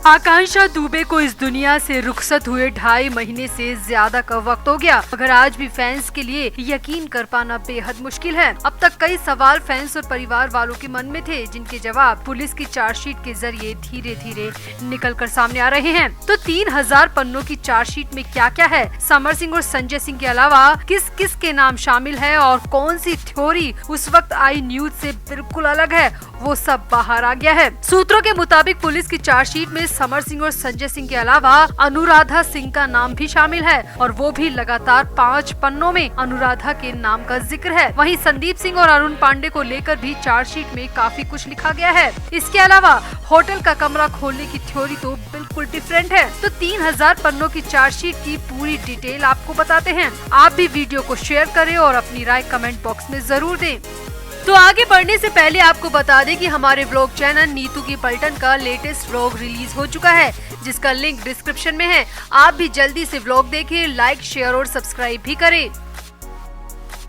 आकांक्षा दुबे को इस दुनिया से रुखसत हुए 2.5 महीने से ज्यादा का वक्त हो गया, मगर आज भी फैंस के लिए यकीन कर पाना बेहद मुश्किल है। अब तक कई सवाल फैंस और परिवार वालों के मन में थे, जिनके जवाब पुलिस की चार्जशीट के जरिए धीरे धीरे निकल कर सामने आ रहे हैं। तो 3000 पन्नों की चार्जशीट में क्या क्या है, समर सिंह और संजय सिंह के अलावा किस किस के नाम शामिल है और कौन सी थ्योरी उस वक्त आई न्यूज से बिल्कुल अलग है, वो सब बाहर आ गया है। सूत्रों के मुताबिक पुलिस की चार्जशीट में समर सिंह और संजय सिंह के अलावा अनुराधा सिंह का नाम भी शामिल है और वो भी लगातार 5 पन्नों में अनुराधा के नाम का जिक्र है। वहीं संदीप सिंह और अरुण पांडे को लेकर भी चार्जशीट में काफी कुछ लिखा गया है। इसके अलावा होटल का कमरा खोलने की थ्योरी तो बिल्कुल डिफरेंट है। तो 3000 पन्नों की चार्जशीट की पूरी डिटेल आपको बताते हैं। आप भी वीडियो को शेयर करें और अपनी राय कमेंट बॉक्स में जरूर दें। तो आगे बढ़ने से पहले आपको बता दें कि हमारे व्लॉग चैनल नीतू की पलटन का लेटेस्ट व्लॉग रिलीज हो चुका है, जिसका लिंक डिस्क्रिप्शन में है। आप भी जल्दी से व्लॉग देखें, लाइक शेयर और सब्सक्राइब भी करें।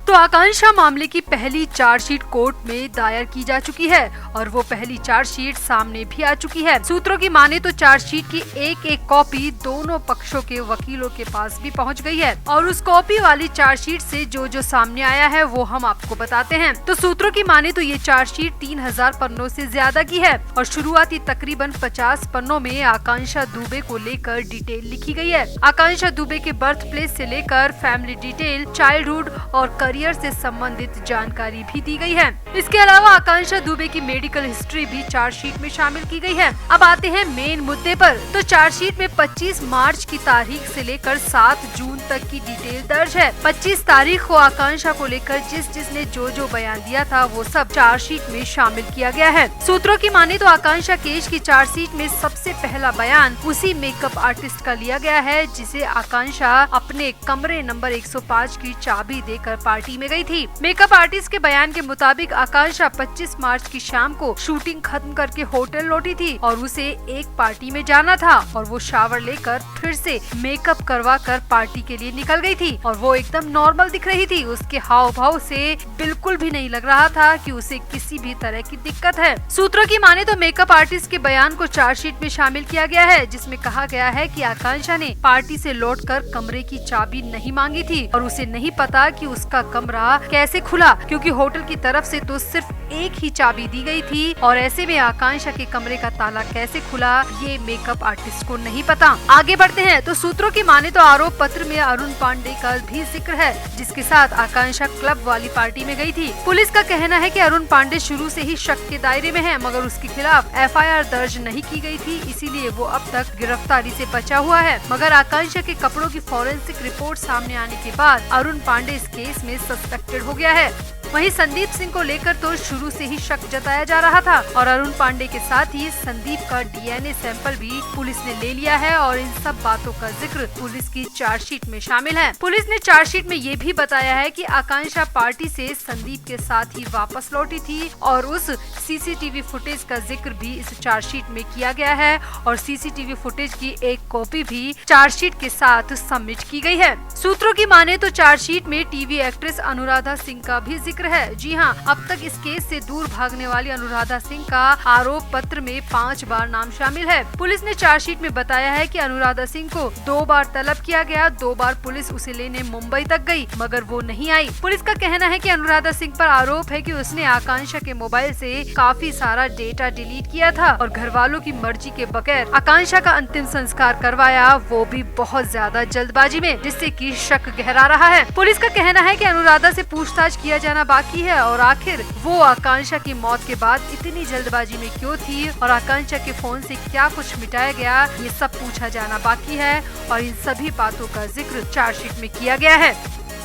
तो आकांक्षा मामले की पहली चार्जशीट कोर्ट में दायर की जा चुकी है और वो पहली चार्जशीट सामने भी आ चुकी है। सूत्रों की माने तो चार्जशीट की एक कॉपी दोनों पक्षों के वकीलों के पास भी पहुंच गई है और उस कॉपी वाली चार्जशीट से जो सामने आया है वो हम आपको बताते हैं। तो सूत्रों की माने तो ये चार्जशीट 3000 पन्नों से ज्यादा की है और शुरुआती तकरीबन 50 पन्नों में आकांक्षा दुबे को लेकर डिटेल लिखी गई है। आकांक्षा दुबे के बर्थ प्लेस से लेकर फैमिली डिटेल, चाइल्डहुड और करियर से संबंधित जानकारी भी दी गई है। इसके अलावा आकांक्षा दुबे की मेडिकल हिस्ट्री भी चार्जशीट में शामिल की गई है। अब आते हैं मेन मुद्दे पर। तो चार्जशीट में 25 मार्च की तारीख से लेकर 7 जून तक की डिटेल दर्ज है। 25 तारीख को आकांक्षा को लेकर जिसने जो बयान दिया था वो सब चार्जशीट में शामिल किया गया है। सूत्रों की माने तो आकांक्षा केस की चार्जशीट में सबसे पहला बयान उसी मेकअप आर्टिस्ट का लिया गया है, जिसे आकांक्षा अपने कमरे नंबर 105 की चाबी देकर पार्टी में गई थी। मेकअप आर्टिस्ट के बयान के मुताबिक आकांक्षा 25 मार्च की शाम को शूटिंग खत्म करके होटल लौटी थी और उसे एक पार्टी में जाना था और वो शावर लेकर फिर से मेकअप करवा कर पार्टी के लिए निकल गई थी और वो एकदम नॉर्मल दिख रही थी। उसके हाव भाव से बिल्कुल भी नहीं लग रहा था कि उसे किसी भी तरह की दिक्कत है। सूत्रों की माने तो मेकअप आर्टिस्ट के बयान को चार्जशीट में शामिल किया गया है, जिसमें कहा गया है कि आकांक्षा ने पार्टी से लौटकर कमरे की चाबी नहीं मांगी थी और उसे नहीं पता कि उसका कमरा कैसे खुला, क्योंकि होटल की तरफ से तो सिर्फ एक ही चाबी दी गई थी और ऐसे में आकांक्षा के कमरे का ताला कैसे खुला ये मेकअप आर्टिस्ट को नहीं पता। आगे बढ़ते हैं। तो सूत्रों की माने तो आरोप पत्र में अरुण पांडे का भी जिक्र है, जिसके साथ आकांक्षा क्लब वाली पार्टी में गई थी। पुलिस का कहना है कि अरुण पांडे शुरू से ही शक के दायरे में है, मगर उसके खिलाफ FIR दर्ज नहीं की गई थी, इसीलिए वो अब तक गिरफ्तारी से बचा हुआ है। मगर आकांक्षा के कपड़ों की फॉरेंसिक रिपोर्ट सामने आने के बाद अरुण पांडे इस केस में सस्पेक्टेड हो गया है। वहीं संदीप सिंह को लेकर तो शुरू से ही शक जताया जा रहा था और अरुण पांडे के साथ ही संदीप का DNA सैंपल भी पुलिस ने ले लिया है और इन सब बातों का जिक्र पुलिस की चार्जशीट में शामिल है। पुलिस ने चार्जशीट में ये भी बताया है कि आकांक्षा पार्टी से संदीप के साथ ही वापस लौटी थी और उस CCTV फुटेज का जिक्र भी इस चार्जशीट में किया गया है और CCTV फुटेज की एक कॉपी भी चार्जशीट के साथ सबमिट की गई है। सूत्रों की माने तो चार्जशीट में टीवी एक्ट्रेस अनुराधा सिंह का भी जिक्र है। जी हाँ, अब तक इस केस से दूर भागने वाली अनुराधा सिंह का आरोप पत्र में 5 बार नाम शामिल है। पुलिस ने चार्जशीट में बताया है कि अनुराधा सिंह को 2 बार तलब किया गया, 2 बार पुलिस उसे लेने मुंबई तक गई, मगर वो नहीं आई। पुलिस का कहना है कि अनुराधा सिंह पर आरोप है कि उसने आकांक्षा के मोबाइल से काफी सारा डेटा डिलीट किया था और घर वालों की मर्जी के बगैर आकांक्षा का अंतिम संस्कार करवाया, वो भी बहुत ज्यादा जल्दबाजी में, जिससे कि शक गहरा रहा है। पुलिस का कहना है कि अनुराधा से पूछताछ किया जाना बाकी है और आखिर वो आकांक्षा की मौत के बाद इतनी जल्दबाजी में क्यों थी और आकांक्षा के फोन से क्या कुछ मिटाया गया, ये सब पूछा जाना बाकी है और इन सभी बातों का जिक्र चार्जशीट में किया गया है।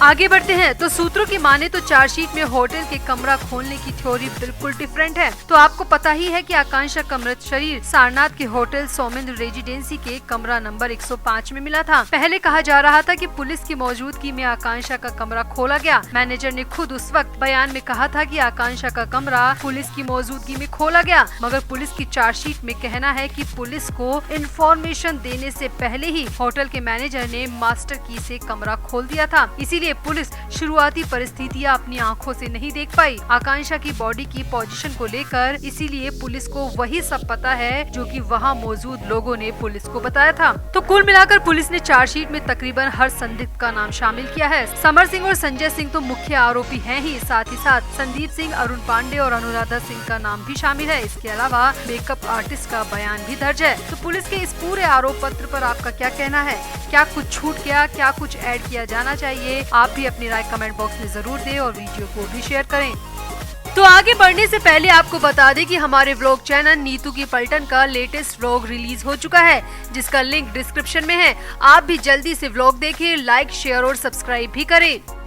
आगे बढ़ते हैं। तो सूत्रों की माने तो चार्जशीट में होटल के कमरा खोलने की थ्योरी बिल्कुल डिफरेंट है। तो आपको पता ही है कि आकांक्षा का मृत शरीर सारनाथ के होटल सौमिंद्र रेजिडेंसी के कमरा नंबर 105 में मिला था। पहले कहा जा रहा था कि पुलिस की मौजूदगी में आकांक्षा का कमरा खोला गया। मैनेजर ने खुद उस वक्त बयान में कहा था कि आकांक्षा का कमरा पुलिस की मौजूदगी में खोला गया, मगर पुलिस की चार्जशीट में कहना है कि पुलिस को इंफॉर्मेशन देने से पहले ही होटल के मैनेजर ने मास्टर की से कमरा खोल दिया था, इसीलिए इसीलिए पुलिस शुरुआती परिस्थितियां अपनी आंखों से नहीं देख पाई। आकांक्षा की बॉडी की पोजीशन को लेकर इसीलिए पुलिस को वही सब पता है जो कि वहां मौजूद लोगों ने पुलिस को बताया था। तो कुल मिलाकर पुलिस ने चार्जशीट में तकरीबन हर संदिग्ध का नाम शामिल किया है। समर सिंह और संजय सिंह तो मुख्य आरोपी हैं ही, साथ ही साथ संदीप सिंह, अरुण पांडे और अनुराधा सिंह का नाम भी शामिल है। इसके अलावा मेकअप आर्टिस्ट का बयान भी दर्ज है। तो पुलिस के इस पूरे आरोप पत्र पर आपका क्या कहना है? क्या कुछ छूट गया, क्या कुछ ऐड किया जाना चाहिए? आप भी अपनी राय कमेंट बॉक्स में जरूर दें और वीडियो को भी शेयर करें। तो आगे बढ़ने से पहले आपको बता दें कि हमारे व्लॉग चैनल नीतू की पलटन का लेटेस्ट व्लॉग रिलीज हो चुका है, जिसका लिंक डिस्क्रिप्शन में है। आप भी जल्दी से व्लॉग देखें, लाइक, शेयर और सब्सक्राइब भी करें।